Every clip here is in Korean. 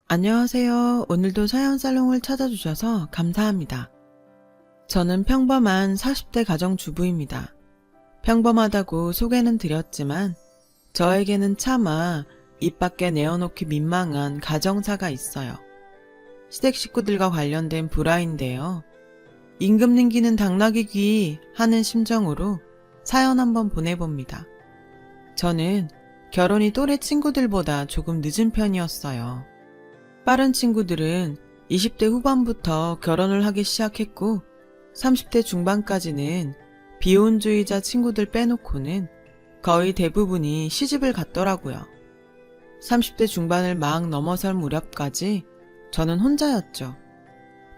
안녕하세요. 오늘도 사연살롱을 찾아주셔서 감사합니다. 저는 평범한 40대 가정주부입니다. 평범하다고 소개는 드렸지만 저에게는 차마 입 밖에 내어놓기 민망한 가정사가 있어요. 시댁 식구들과 관련된 불화인데요. 임금 님기는 당나귀 하는 심정으로 사연 한번 보내봅니다. 저는 결혼이 또래 친구들보다 조금 늦은 편이었어요. 빠른 친구들은 20대 후반부터 결혼을 하기 시작했고 30대 중반까지는 비혼주의자 친구들 빼놓고는 거의 대부분이 시집을 갔더라고요. 30대 중반을 막 넘어설 무렵까지 저는 혼자였죠.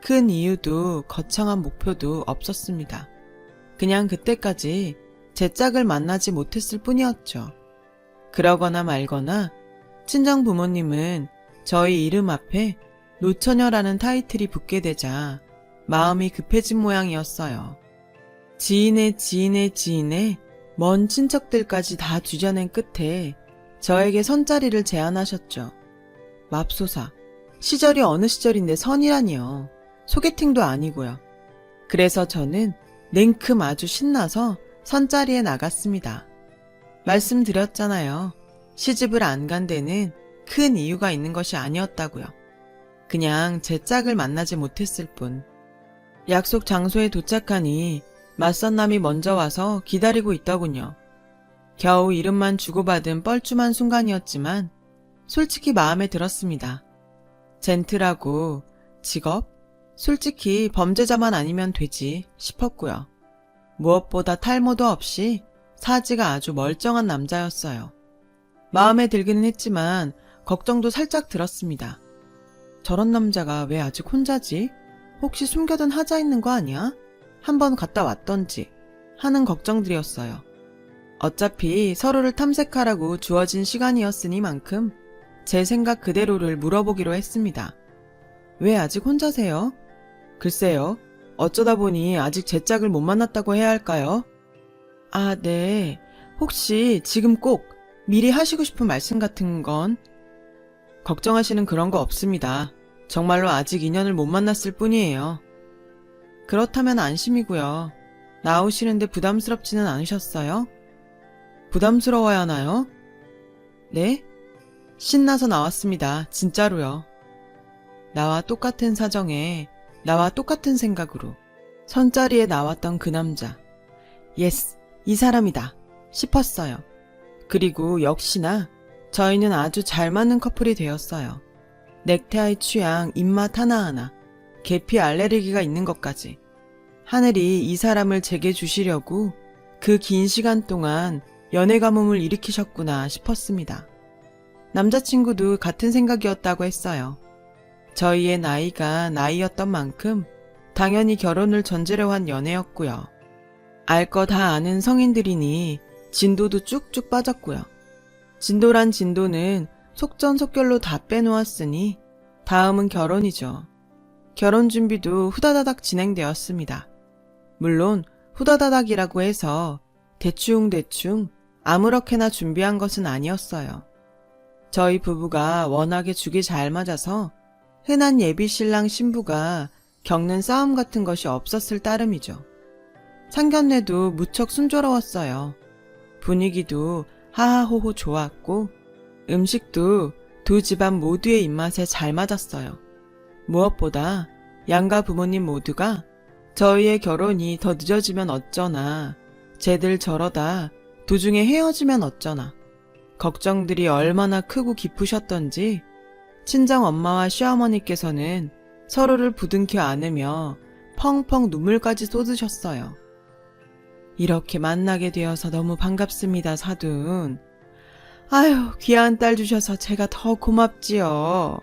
큰 이유도 거창한 목표도 없었습니다. 그냥 그때까지 제 짝을 만나지 못했을 뿐이었죠. 그러거나 말거나 친정 부모님은 저희 이름 앞에 노처녀라는 타이틀이 붙게 되자 마음이 급해진 모양이었어요. 지인의 먼 친척들까지 다 뒤져낸 끝에 저에게 선자리를 제안하셨죠. 맙소사, 시절이 어느 시절인데 선이라니요. 소개팅도 아니고요. 그래서 저는 냉큼 아주 신나서 선자리에 나갔습니다. 말씀드렸잖아요. 시집을 안 간 데는 큰 이유가 있는 것이 아니었다고요. 그냥 제 짝을 만나지 못했을 뿐. 약속 장소에 도착하니 맞선 남이 먼저 와서 기다리고 있더군요. 겨우 이름만 주고받은 뻘쭘한 순간이었지만 솔직히 마음에 들었습니다. 젠틀하고 직업? 솔직히 범죄자만 아니면 되지 싶었고요. 무엇보다 탈모도 없이 사지가 아주 멀쩡한 남자였어요. 마음에 들기는 했지만 걱정도 살짝 들었습니다. 저런 남자가 왜 아직 혼자지? 혹시 숨겨둔 하자 있는 거 아니야? 한번 갔다 왔던지 하는 걱정들이었어요. 어차피 서로를 탐색하라고 주어진 시간이었으니만큼 제 생각 그대로를 물어보기로 했습니다. 왜 아직 혼자세요? 글쎄요. 어쩌다 보니 아직 제 짝을 못 만났다고 해야 할까요? 아, 네. 혹시 지금 꼭 미리 하시고 싶은 말씀 같은 건? 걱정하시는 그런 거 없습니다. 정말로 아직 인연을 못 만났을 뿐이에요. 그렇다면 안심이고요. 나오시는데 부담스럽지는 않으셨어요? 부담스러워야 하나요? 네? 신나서 나왔습니다. 진짜로요. 나와 똑같은 사정에 나와 똑같은 생각으로 선자리에 나왔던 그 남자. 예스, 이 사람이다 싶었어요. 그리고 역시나 저희는 아주 잘 맞는 커플이 되었어요. 넥타이 취향, 입맛 하나하나, 계피 알레르기가 있는 것까지. 하늘이 이 사람을 제게 주시려고 그 긴 시간 동안 연애 가뭄을 일으키셨구나 싶었습니다. 남자친구도 같은 생각이었다고 했어요. 저희의 나이가 나이였던 만큼 당연히 결혼을 전제로 한 연애였고요. 알 거 다 아는 성인들이니 진도도 쭉쭉 빠졌고요. 진도란 진도는 속전속결로 다 빼놓았으니 다음은 결혼이죠. 결혼 준비도 후다다닥 진행되었습니다. 물론 후다다닥이라고 해서 대충 아무렇게나 준비한 것은 아니었어요. 저희 부부가 워낙에 죽이 잘 맞아서 흔한 예비신랑 신부가 겪는 싸움 같은 것이 없었을 따름이죠. 상견례도 무척 순조로웠어요. 분위기도 하하호호 좋았고 음식도 두 집안 모두의 입맛에 잘 맞았어요. 무엇보다 양가 부모님 모두가 저희의 결혼이 더 늦어지면 어쩌나, 쟤들 저러다 도중에 헤어지면 어쩌나 걱정들이 얼마나 크고 깊으셨던지 친정 엄마와 시어머니께서는 서로를 부둥켜 안으며 펑펑 눈물까지 쏟으셨어요. 이렇게 만나게 되어서 너무 반갑습니다, 사돈. 아유, 귀한 딸 주셔서 제가 더 고맙지요.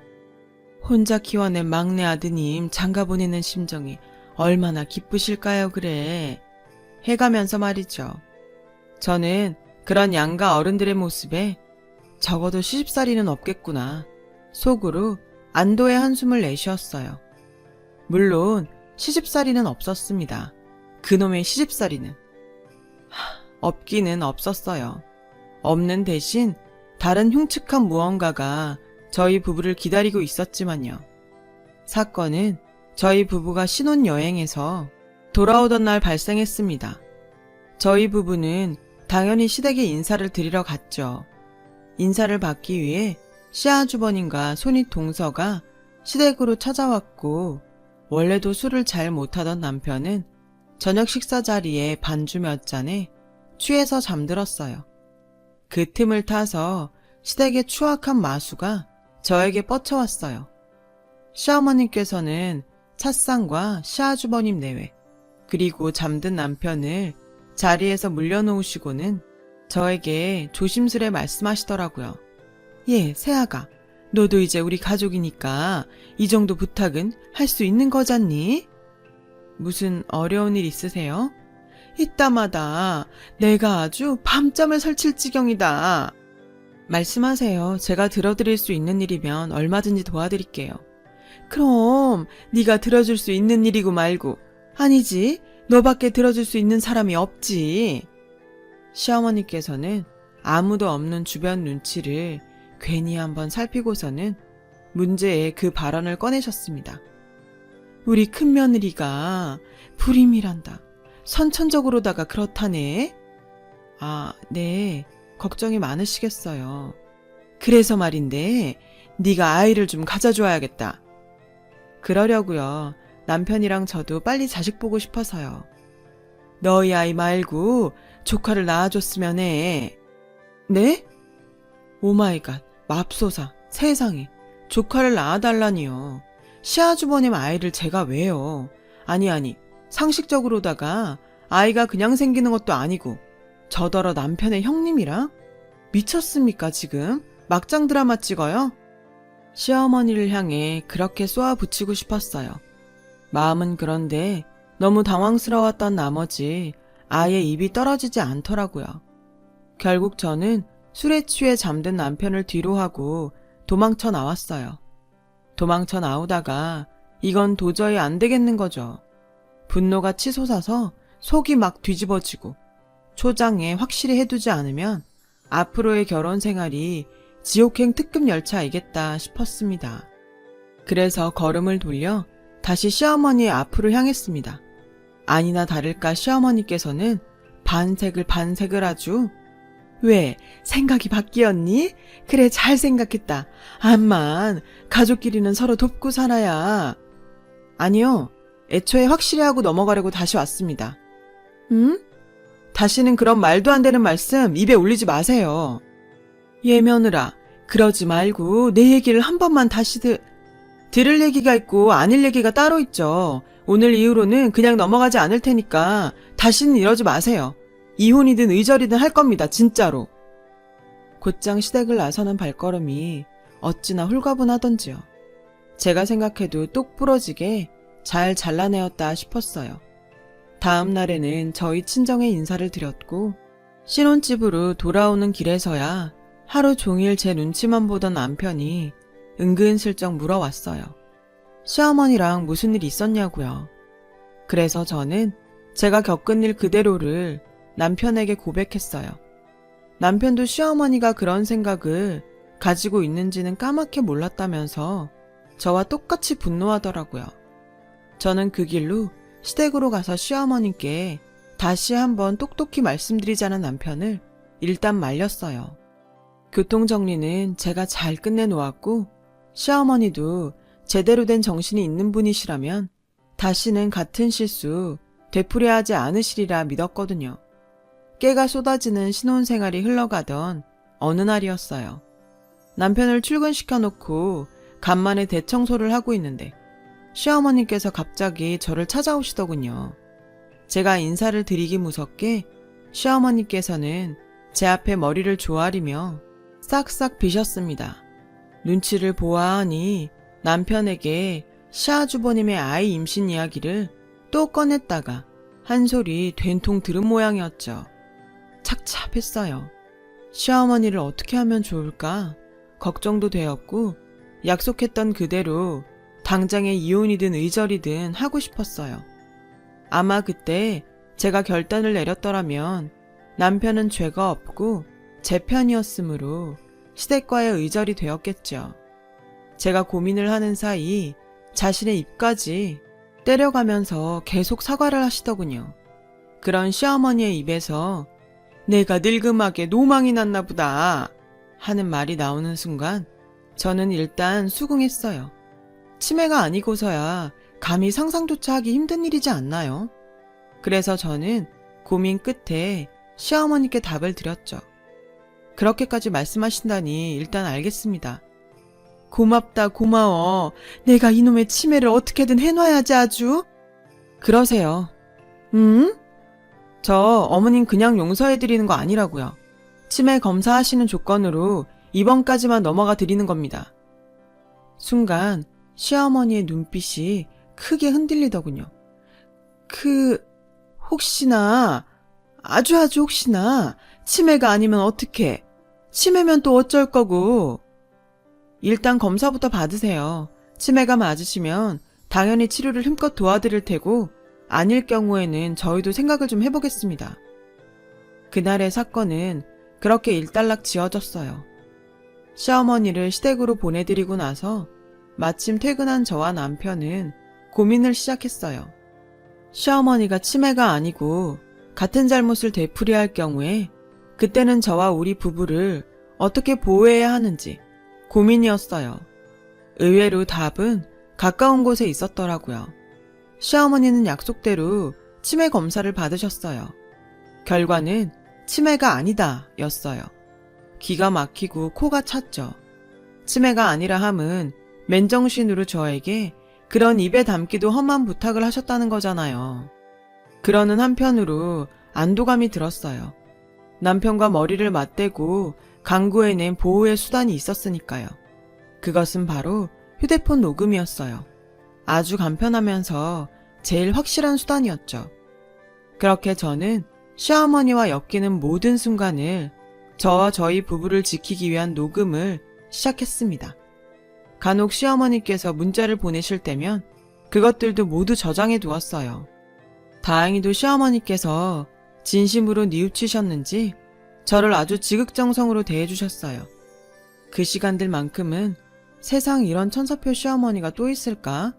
혼자 키워낸 막내 아드님 장가 보내는 심정이 얼마나 기쁘실까요, 그래. 해가면서 말이죠. 저는 그런 양가 어른들의 모습에 적어도 시집살이는 없겠구나. 속으로 안도의 한숨을 내쉬었어요. 물론 시집살이는 없었습니다. 그놈의 시집살이는. 없기는 없었어요. 없는 대신 다른 흉측한 무언가가 저희 부부를 기다리고 있었지만요. 사건은 저희 부부가 신혼여행에서 돌아오던 날 발생했습니다. 저희 부부는 당연히 시댁에 인사를 드리러 갔죠. 인사를 받기 위해 시아주버님과 손윗 동서가 시댁으로 찾아왔고, 원래도 술을 잘 못하던 남편은 저녁 식사 자리에 반주 몇 잔에 취해서 잠들었어요. 그 틈을 타서 시댁의 추악한 마수가 저에게 뻗쳐왔어요. 시어머님께서는 찻상과 시아주버님 내외, 그리고 잠든 남편을 자리에서 물려놓으시고는 저에게 조심스레 말씀하시더라고요. 예, 새아가, 너도 이제 우리 가족이니까 이 정도 부탁은 할 수 있는 거잖니? 무슨 어려운 일 있으세요? 이따마다 내가 아주 밤잠을 설칠 지경이다. 말씀하세요. 제가 들어드릴 수 있는 일이면 얼마든지 도와드릴게요. 그럼 네가 들어줄 수 있는 일이고 말고. 아니지, 너밖에 들어줄 수 있는 사람이 없지. 시어머니께서는 아무도 없는 주변 눈치를 괜히 한번 살피고서는 문제의 그 발언을 꺼내셨습니다. 우리 큰며느리가 불임이란다. 선천적으로다가 그렇다네. 아, 네. 걱정이 많으시겠어요. 그래서 말인데 네가 아이를 좀 가져줘야겠다. 그러려고요. 남편이랑 저도 빨리 자식 보고 싶어서요. 너희 아이 말고 조카를 낳아줬으면 해. 네? 오마이갓, 맙소사, 세상에. 조카를 낳아달라니요. 시아주버님 아이를 제가 왜요? 아니, 상식적으로다가 아이가 그냥 생기는 것도 아니고 저더러 남편의 형님이랑? 미쳤습니까 지금? 막장 드라마 찍어요? 시어머니를 향해 그렇게 쏘아붙이고 싶었어요. 마음은 그런데 너무 당황스러웠던 나머지 아예 입이 떨어지지 않더라고요. 결국 저는 술에 취해 잠든 남편을 뒤로하고 도망쳐 나왔어요. 도망쳐 나오다가 이건 도저히 안 되겠는 거죠. 분노가 치솟아서 속이 막 뒤집어지고 초장에 확실히 해두지 않으면 앞으로의 결혼 생활이 지옥행 특급 열차이겠다 싶었습니다. 그래서 걸음을 돌려 다시 시어머니의 앞으로 향했습니다. 아니나 다를까 시어머니께서는 반색을 아주 왜 생각이 바뀌었니? 그래 잘 생각했다. 암만 가족끼리는 서로 돕고 살아야. 아니요. 애초에 확실히 하고 넘어가려고 다시 왔습니다. 다시는 그런 말도 안 되는 말씀 입에 올리지 마세요. 예며느라 그러지 말고 내 얘기를 한 번만 다시 들을 얘기가 있고 아닐 얘기가 따로 있죠. 오늘 이후로는 그냥 넘어가지 않을 테니까 다시는 이러지 마세요. 이혼이든 의절이든 할 겁니다. 진짜로. 곧장 시댁을 나서는 발걸음이 어찌나 홀가분하던지요. 제가 생각해도 똑 부러지게 잘 잘라내었다 싶었어요. 다음 날에는 저희 친정에 인사를 드렸고 신혼집으로 돌아오는 길에서야 하루 종일 제 눈치만 보던 남편이 은근슬쩍 물어왔어요. 시어머니랑 무슨 일 있었냐고요. 그래서 저는 제가 겪은 일 그대로를 남편에게 고백했어요. 남편도 시어머니가 그런 생각을 가지고 있는지는 까맣게 몰랐다면서 저와 똑같이 분노하더라고요. 저는 그 길로 시댁으로 가서 시어머님께 다시 한번 똑똑히 말씀드리자는 남편을 일단 말렸어요. 교통정리는 제가 잘 끝내놓았고 시어머니도 제대로 된 정신이 있는 분이시라면 다시는 같은 실수 되풀이하지 않으시리라 믿었거든요. 깨가 쏟아지는 신혼생활이 흘러가던 어느 날이었어요. 남편을 출근시켜놓고 간만에 대청소를 하고 있는데 시어머니께서 갑자기 저를 찾아오시더군요. 제가 인사를 드리기 무섭게 시어머니께서는 제 앞에 머리를 조아리며 싹싹 비셨습니다. 눈치를 보아하니 남편에게 시아주버님의 아이 임신 이야기를 또 꺼냈다가 한 소리 된통 들은 모양이었죠. 착잡했어요. 시어머니를 어떻게 하면 좋을까 걱정도 되었고 약속했던 그대로 당장에 이혼이든 의절이든 하고 싶었어요. 아마 그때 제가 결단을 내렸더라면 남편은 죄가 없고 제 편이었으므로 시댁과의 의절이 되었겠죠. 제가 고민을 하는 사이 자신의 입까지 때려가면서 계속 사과를 하시더군요. 그런 시어머니의 입에서 내가 늙음하게 노망이 났나 보다 하는 말이 나오는 순간 저는 일단 수긍했어요. 치매가 아니고서야 감히 상상조차 하기 힘든 일이지 않나요? 그래서 저는 고민 끝에 시어머니께 답을 드렸죠. 그렇게까지 말씀하신다니 일단 알겠습니다. 고맙다 고마워. 내가 이놈의 치매를 어떻게든 해놔야지 아주. 그러세요. 저 어머님 그냥 용서해드리는 거 아니라고요. 치매 검사하시는 조건으로 입원까지만 넘어가 드리는 겁니다. 순간 시어머니의 눈빛이 크게 흔들리더군요. 혹시나, 아주 혹시나 치매가 아니면 어떡해. 치매면 또 어쩔 거고. 일단 검사부터 받으세요. 치매가 맞으시면 당연히 치료를 힘껏 도와드릴 테고 아닐 경우에는 저희도 생각을 좀 해보겠습니다. 그날의 사건은 그렇게 일단락 지어졌어요. 시어머니를 시댁으로 보내드리고 나서 마침 퇴근한 저와 남편은 고민을 시작했어요. 시어머니가 치매가 아니고 같은 잘못을 되풀이할 경우에 그때는 저와 우리 부부를 어떻게 보호해야 하는지 고민이었어요. 의외로 답은 가까운 곳에 있었더라고요. 시어머니는 약속대로 치매 검사를 받으셨어요. 결과는 치매가 아니다 였어요. 기가 막히고 코가 찼죠. 치매가 아니라 함은 맨정신으로 저에게 그런 입에 담기도 험한 부탁을 하셨다는 거잖아요. 그러는 한편으로 안도감이 들었어요. 남편과 머리를 맞대고 강구해낸 보호의 수단이 있었으니까요. 그것은 바로 휴대폰 녹음이었어요. 아주 간편하면서 제일 확실한 수단이었죠. 그렇게 저는 시어머니와 엮이는 모든 순간을 저와 저희 부부를 지키기 위한 녹음을 시작했습니다. 간혹 시어머니께서 문자를 보내실 때면 그것들도 모두 저장해 두었어요. 다행히도 시어머니께서 진심으로 뉘우치셨는지 저를 아주 지극정성으로 대해주셨어요. 그 시간들만큼은 세상 이런 천사표 시어머니가 또 있을까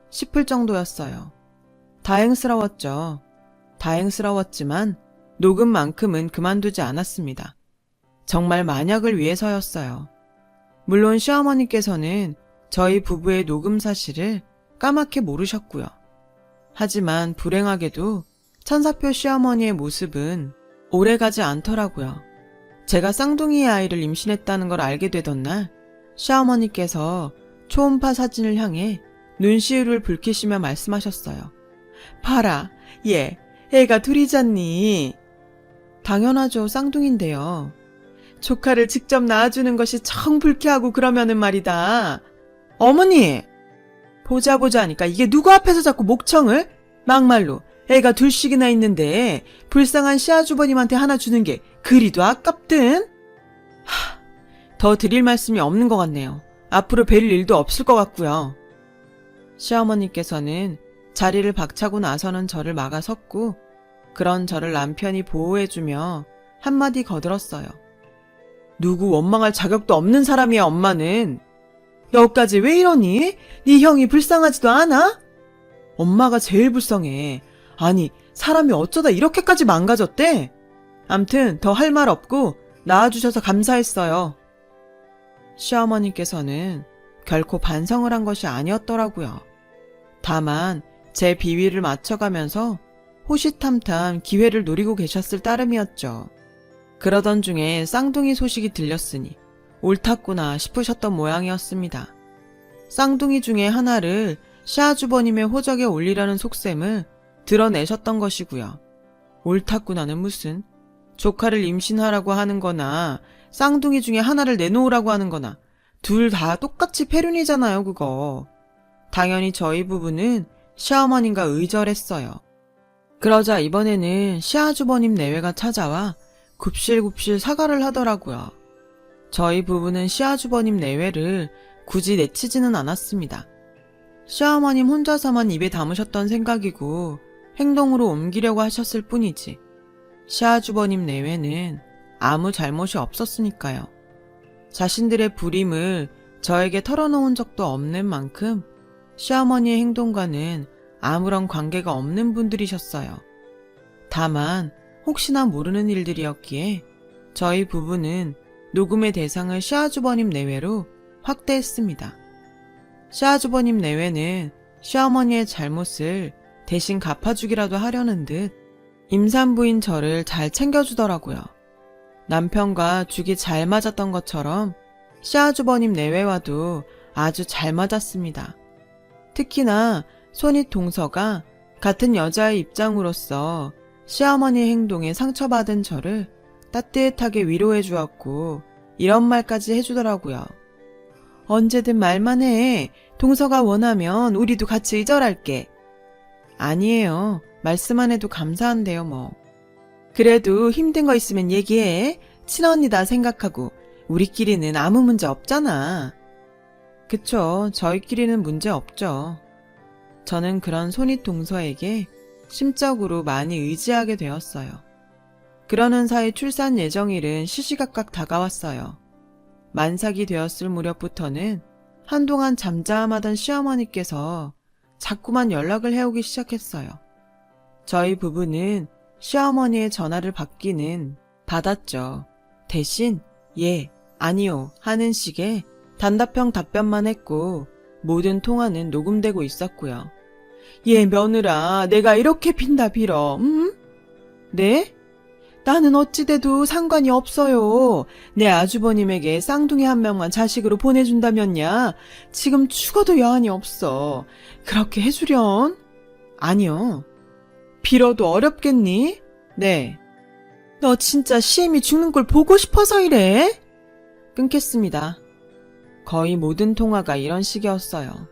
싶을 정도였어요. 다행스러웠죠. 다행스러웠지만 녹음만큼은 그만두지 않았습니다. 정말 만약을 위해서였어요. 물론 시어머니께서는 저희 부부의 녹음 사실을 까맣게 모르셨고요. 하지만 불행하게도 천사표 시어머니의 모습은 오래가지 않더라고요. 제가 쌍둥이의 아이를 임신했다는 걸 알게 되던 날 시어머니께서 초음파 사진을 향해 눈시울을 붉히시며 말씀하셨어요. 봐라, 얘 애가 둘이잖니. 당연하죠, 쌍둥이인데요. 조카를 직접 낳아주는 것이 청 불쾌하고 그러면은 말이다. 어머니! 보자 하니까 이게 누구 앞에서 자꾸 목청을? 막말로 애가 둘씩이나 있는데 불쌍한 시아주버님한테 하나 주는 게 그리도 아깝든? 더 드릴 말씀이 없는 것 같네요. 앞으로 뵐 일도 없을 것 같고요. 시어머니께서는 자리를 박차고 나서는 저를 막아섰고 그런 저를 남편이 보호해주며 한마디 거들었어요. 누구 원망할 자격도 없는 사람이야 엄마는. 여기까지 왜 이러니? 네 형이 불쌍하지도 않아? 엄마가 제일 불쌍해. 아니 사람이 어쩌다 이렇게까지 망가졌대? 암튼 더 할 말 없고 낳아주셔서 감사했어요. 시어머니께서는 결코 반성을 한 것이 아니었더라고요. 다만 제 비위를 맞춰가면서 호시탐탐 기회를 노리고 계셨을 따름이었죠. 그러던 중에 쌍둥이 소식이 들렸으니 옳았구나 싶으셨던 모양이었습니다. 쌍둥이 중에 하나를 시아주버님의 호적에 올리려는 속셈을 드러내셨던 것이고요. 옳았구나는 무슨, 조카를 임신하라고 하는 거나 쌍둥이 중에 하나를 내놓으라고 하는 거나 둘 다 똑같이 폐륜이잖아요 그거. 당연히 저희 부부는 시어머님과 의절했어요. 그러자 이번에는 시아주버님 내외가 찾아와 굽실굽실 사과를 하더라고요. 저희 부부는 시아주버님 내외를 굳이 내치지는 않았습니다. 시어머님 혼자서만 입에 담으셨던 생각이고 행동으로 옮기려고 하셨을 뿐이지 시아주버님 내외는 아무 잘못이 없었으니까요. 자신들의 불임을 저에게 털어놓은 적도 없는 만큼 시어머니의 행동과는 아무런 관계가 없는 분들이셨어요. 다만 혹시나 모르는 일들이었기에 저희 부부는 녹음의 대상을 시아주버님 내외로 확대했습니다. 시아주버님 내외는 시어머니의 잘못을 대신 갚아주기라도 하려는 듯 임산부인 저를 잘 챙겨주더라고요. 남편과 죽이 잘 맞았던 것처럼 시아주버님 내외와도 아주 잘 맞았습니다. 특히나 손윗 동서가 같은 여자의 입장으로서 시어머니의 행동에 상처받은 저를 따뜻하게 위로해 주었고 이런 말까지 해주더라고요. 언제든 말만 해. 동서가 원하면 우리도 같이 의절할게. 아니에요. 말씀만 해도 감사한데요, 뭐. 그래도 힘든 거 있으면 얘기해. 친언니다 생각하고 우리끼리는 아무 문제 없잖아. 그쵸. 저희끼리는 문제 없죠. 저는 그런 손윗 동서에게 심적으로 많이 의지하게 되었어요. 그러는 사이 출산 예정일은 시시각각 다가왔어요. 만삭이 되었을 무렵부터는 한동안 잠잠하던 시어머니께서 자꾸만 연락을 해오기 시작했어요. 저희 부부는 시어머니의 전화를 받기는 받았죠. 대신 예, 아니요 하는 식의 단답형 답변만 했고 모든 통화는 녹음되고 있었고요. 예, 며느라, 내가 이렇게 빈다 빌어. 네? 나는 어찌돼도 상관이 없어요. 내 아주버님에게 쌍둥이 한 명만 자식으로 보내준다면야 지금 죽어도 여한이 없어. 그렇게 해주련? 아니요. 빌어도 어렵겠니? 네. 너 진짜 시엠이 죽는 걸 보고 싶어서 이래? 끊겠습니다. 거의 모든 통화가 이런 식이었어요.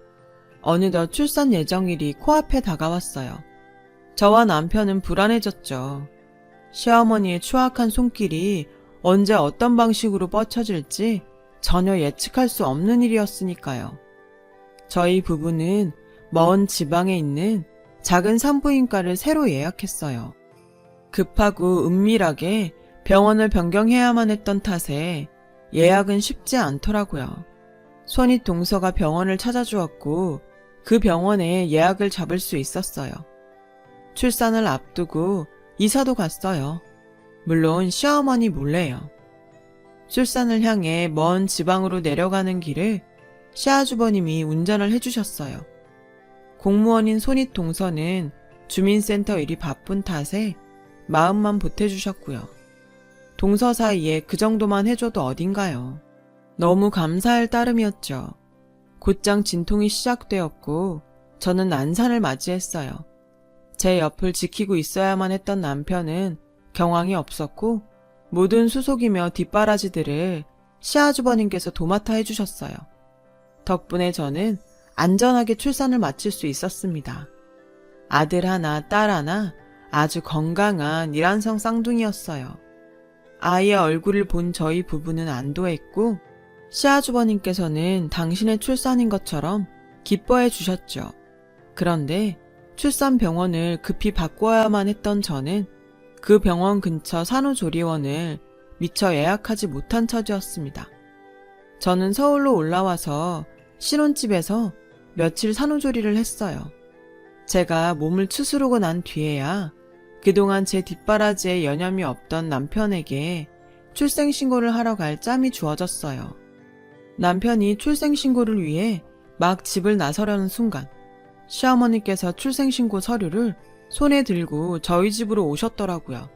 어느덧 출산 예정일이 코앞에 다가왔어요. 저와 남편은 불안해졌죠. 시어머니의 추악한 손길이 언제 어떤 방식으로 뻗쳐질지 전혀 예측할 수 없는 일이었으니까요. 저희 부부는 먼 지방에 있는 작은 산부인과를 새로 예약했어요. 급하고 은밀하게 병원을 변경해야만 했던 탓에 예약은 쉽지 않더라고요. 손윗 동서가 병원을 찾아주었고 그 병원에 예약을 잡을 수 있었어요. 출산을 앞두고 이사도 갔어요. 물론 시어머니 몰래요. 출산을 향해 먼 지방으로 내려가는 길을 시아주버님이 운전을 해주셨어요. 공무원인 손윗 동서는 주민센터 일이 바쁜 탓에 마음만 보태주셨고요. 동서 사이에 그 정도만 해줘도 어딘가요. 너무 감사할 따름이었죠. 곧장 진통이 시작되었고 저는 난산을 맞이했어요. 제 옆을 지키고 있어야만 했던 남편은 경황이 없었고 모든 수속이며 뒷바라지들을 시아주버님께서 도맡아 해주셨어요. 덕분에 저는 안전하게 출산을 마칠 수 있었습니다. 아들 하나, 딸 하나 아주 건강한 일란성 쌍둥이였어요. 아이의 얼굴을 본 저희 부부는 안도했고 시아주버님께서는 당신의 출산인 것처럼 기뻐해 주셨죠. 그런데 출산 병원을 급히 바꿔야만 했던 저는 그 병원 근처 산후조리원을 미처 예약하지 못한 처지였습니다. 저는 서울로 올라와서 신혼집에서 며칠 산후조리를 했어요. 제가 몸을 추스르고 난 뒤에야 그동안 제 뒷바라지에 여념이 없던 남편에게 출생신고를 하러 갈 짬이 주어졌어요. 남편이 출생신고를 위해 막 집을 나서려는 순간 시어머니께서 출생신고 서류를 손에 들고 저희 집으로 오셨더라고요.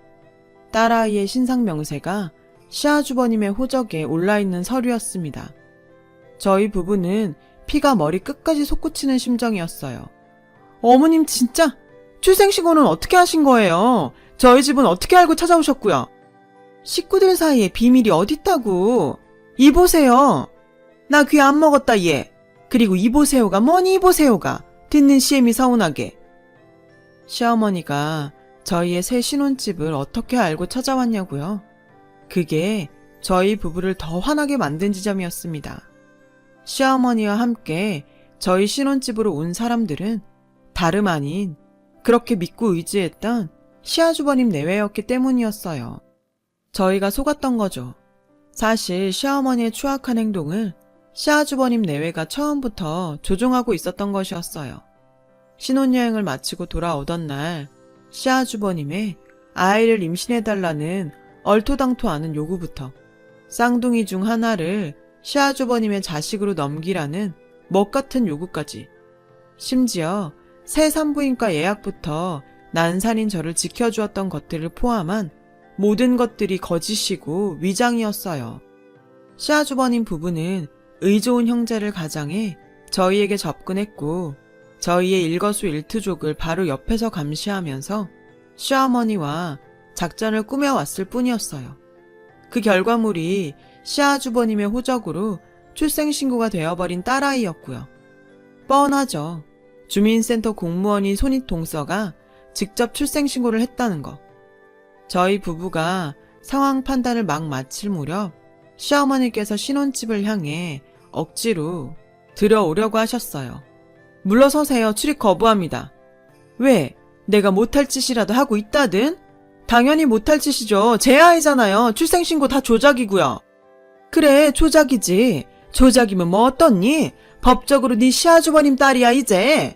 딸아이의 신상명세가 시아주버님의 호적에 올라있는 서류였습니다. 저희 부부는 피가 머리 끝까지 솟구치는 심정이었어요. 어머님 진짜 출생신고는 어떻게 하신 거예요? 저희 집은 어떻게 알고 찾아오셨고요? 식구들 사이에 비밀이 어딨다고. 이보세요. 나 귀 안 먹었다 얘. 그리고 이보세요가 뭐니 이보세요가. 듣는 시엠이 서운하게. 시어머니가 저희의 새 신혼집을 어떻게 알고 찾아왔냐고요? 그게 저희 부부를 더 화나게 만든 지점이었습니다. 시어머니와 함께 저희 신혼집으로 온 사람들은 다름 아닌 그렇게 믿고 의지했던 시아주버님 내외였기 때문이었어요. 저희가 속았던 거죠. 사실 시어머니의 추악한 행동을 시아주버님 내외가 처음부터 조종하고 있었던 것이었어요. 신혼여행을 마치고 돌아오던 날 시아주버님의 아이를 임신해달라는 얼토당토 않은 요구부터 쌍둥이 중 하나를 시아주버님의 자식으로 넘기라는 먹같은 요구까지, 심지어 새 산부인과 예약부터 난산인 저를 지켜주었던 것들을 포함한 모든 것들이 거짓이고 위장이었어요. 시아주버님 부부는 의 좋은 형제를 가장해 저희에게 접근했고 저희의 일거수일투족을 바로 옆에서 감시하면서 시어머니와 작전을 꾸며왔을 뿐이었어요. 그 결과물이 시아주버님의 호적으로 출생신고가 되어버린 딸아이였고요. 뻔하죠. 주민센터 공무원이 손윗동서가 직접 출생신고를 했다는 거. 저희 부부가 상황 판단을 막 마칠 무렵 시어머니께서 신혼집을 향해 억지로 들어오려고 하셨어요. 물러서세요. 출입 거부합니다. 왜? 내가 못할 짓이라도 하고 있다든? 당연히 못할 짓이죠. 제 아이잖아요. 출생신고 다 조작이고요. 그래, 조작이지. 조작이면 뭐 어떻니? 법적으로 네 시아주버님 딸이야 이제.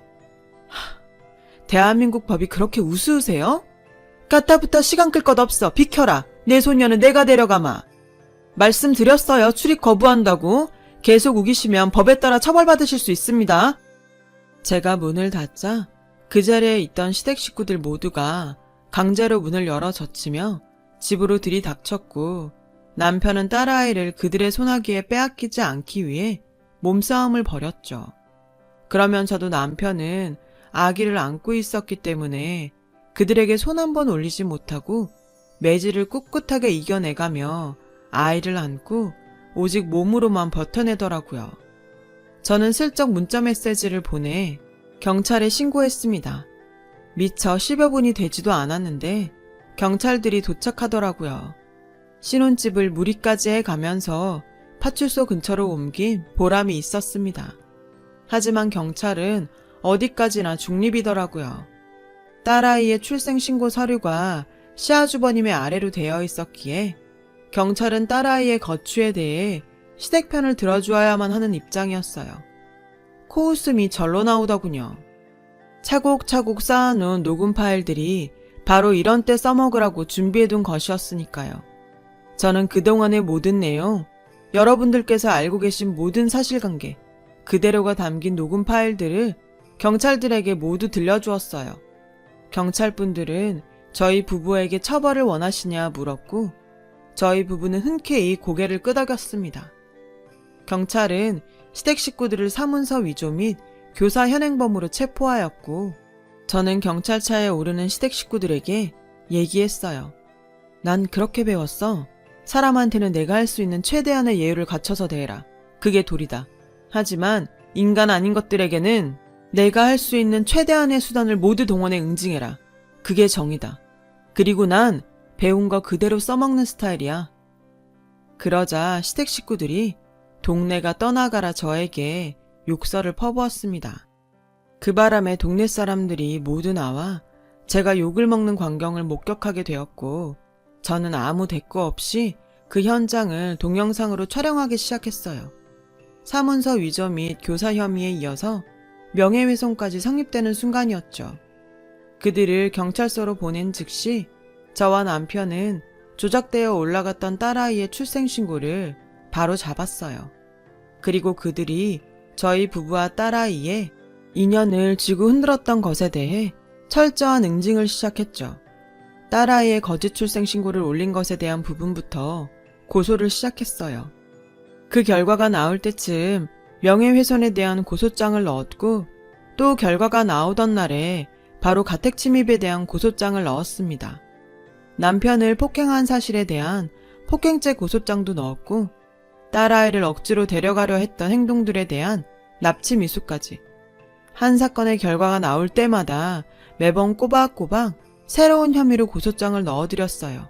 대한민국 법이 그렇게 우스우세요? 까따부터 시간 끌 것 없어. 비켜라. 내 소녀는 내가 데려가마. 말씀드렸어요. 출입 거부한다고. 계속 우기시면 법에 따라 처벌받으실 수 있습니다. 제가 문을 닫자 그 자리에 있던 시댁 식구들 모두가 강제로 문을 열어 젖히며 집으로 들이닥쳤고, 남편은 딸아이를 그들의 소나기에 빼앗기지 않기 위해 몸싸움을 벌였죠. 그러면서도 남편은 아기를 안고 있었기 때문에 그들에게 손 한 번 올리지 못하고 매질을 꿋꿋하게 이겨내가며 아이를 안고 오직 몸으로만 버텨내더라고요. 저는 슬쩍 문자 메시지를 보내 경찰에 신고했습니다. 미처 10여 분이 되지도 않았는데 경찰들이 도착하더라고요. 신혼집을 무리까지 해가면서 파출소 근처로 옮긴 보람이 있었습니다. 하지만 경찰은 어디까지나 중립이더라고요. 딸아이의 출생신고 서류가 시아주버님의 아래로 되어 있었기에 경찰은 딸아이의 거취에 대해 시댁 편을 들어주어야만 하는 입장이었어요. 코웃음이 절로 나오더군요. 차곡차곡 쌓아놓은 녹음 파일들이 바로 이런 때 써먹으라고 준비해둔 것이었으니까요. 저는 그동안의 모든 내용, 여러분들께서 알고 계신 모든 사실관계, 그대로가 담긴 녹음 파일들을 경찰들에게 모두 들려주었어요. 경찰분들은 저희 부부에게 처벌을 원하시냐 물었고, 저희 부부는 흔쾌히 고개를 끄덕였습니다. 경찰은 시댁 식구들을 사문서 위조 및 교사 현행범으로 체포하였고, 저는 경찰차에 오르는 시댁 식구들에게 얘기했어요. 난 그렇게 배웠어. 사람한테는 내가 할 수 있는 최대한의 예의를 갖춰서 대해라. 그게 도리다. 하지만 인간 아닌 것들에게는 내가 할 수 있는 최대한의 수단을 모두 동원해 응징해라. 그게 정의다. 그리고 난 배운 거 그대로 써먹는 스타일이야. 그러자 시댁 식구들이 동네가 떠나가라 저에게 욕설을 퍼부었습니다. 그 바람에 동네 사람들이 모두 나와 제가 욕을 먹는 광경을 목격하게 되었고, 저는 아무 대꾸 없이 그 현장을 동영상으로 촬영하기 시작했어요. 사문서 위조 및 교사 혐의에 이어서 명예훼손까지 성립되는 순간이었죠. 그들을 경찰서로 보낸 즉시 저와 남편은 조작되어 올라갔던 딸아이의 출생신고를 바로 잡았어요. 그리고 그들이 저희 부부와 딸아이의 인연을 쥐고 흔들었던 것에 대해 철저한 응징을 시작했죠. 딸아이의 거짓 출생신고를 올린 것에 대한 부분부터 고소를 시작했어요. 그 결과가 나올 때쯤 명예훼손에 대한 고소장을 넣었고, 또 결과가 나오던 날에 바로 가택침입에 대한 고소장을 넣었습니다. 남편을 폭행한 사실에 대한 폭행죄 고소장도 넣었고, 딸아이를 억지로 데려가려 했던 행동들에 대한 납치 미수까지. 한 사건의 결과가 나올 때마다 매번 꼬박꼬박 새로운 혐의로 고소장을 넣어드렸어요.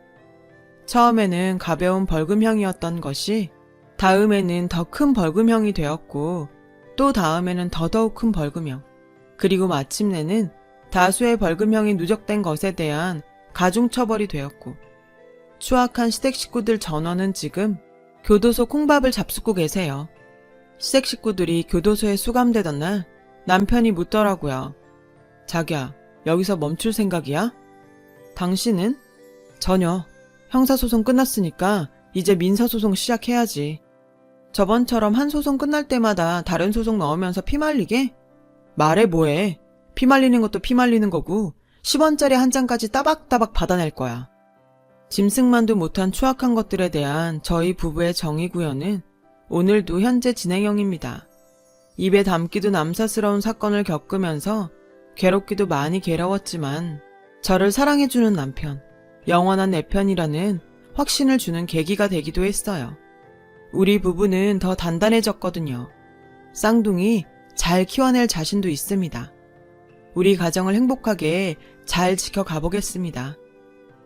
처음에는 가벼운 벌금형이었던 것이 다음에는 더 큰 벌금형이 되었고, 또 다음에는 더더욱 큰 벌금형, 그리고 마침내는 다수의 벌금형이 누적된 것에 대한 가중처벌이 되었고, 추악한 시댁 식구들 전원은 지금 교도소 콩밥을 잡수고 계세요. 시댁 식구들이 교도소에 수감되던 날 남편이 묻더라고요. 자기야, 여기서 멈출 생각이야? 당신은? 전혀. 형사소송 끝났으니까 이제 민사소송 시작해야지. 저번처럼 한 소송 끝날 때마다 다른 소송 넣으면서 피말리게? 말해 뭐해. 피말리는 것도 피말리는 거고 10원짜리 한 장까지 따박따박 받아낼 거야. 짐승만도 못한 추악한 것들에 대한 저희 부부의 정의구현은 오늘도 현재 진행형입니다. 입에 담기도 남사스러운 사건을 겪으면서 괴롭기도 많이 괴로웠지만 저를 사랑해주는 남편, 영원한 내 편이라는 확신을 주는 계기가 되기도 했어요. 우리 부부는 더 단단해졌거든요. 쌍둥이 잘 키워낼 자신도 있습니다. 우리 가정을 행복하게 잘 지켜가 보겠습니다.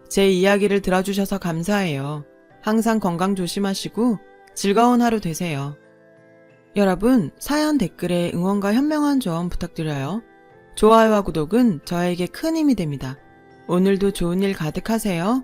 제 이야기를 들어주셔서 감사해요. 항상 건강 조심하시고 즐거운 하루 되세요. 여러분, 사연 댓글에 응원과 현명한 조언 부탁드려요. 좋아요와 구독은 저에게 큰 힘이 됩니다. 오늘도 좋은 일 가득하세요.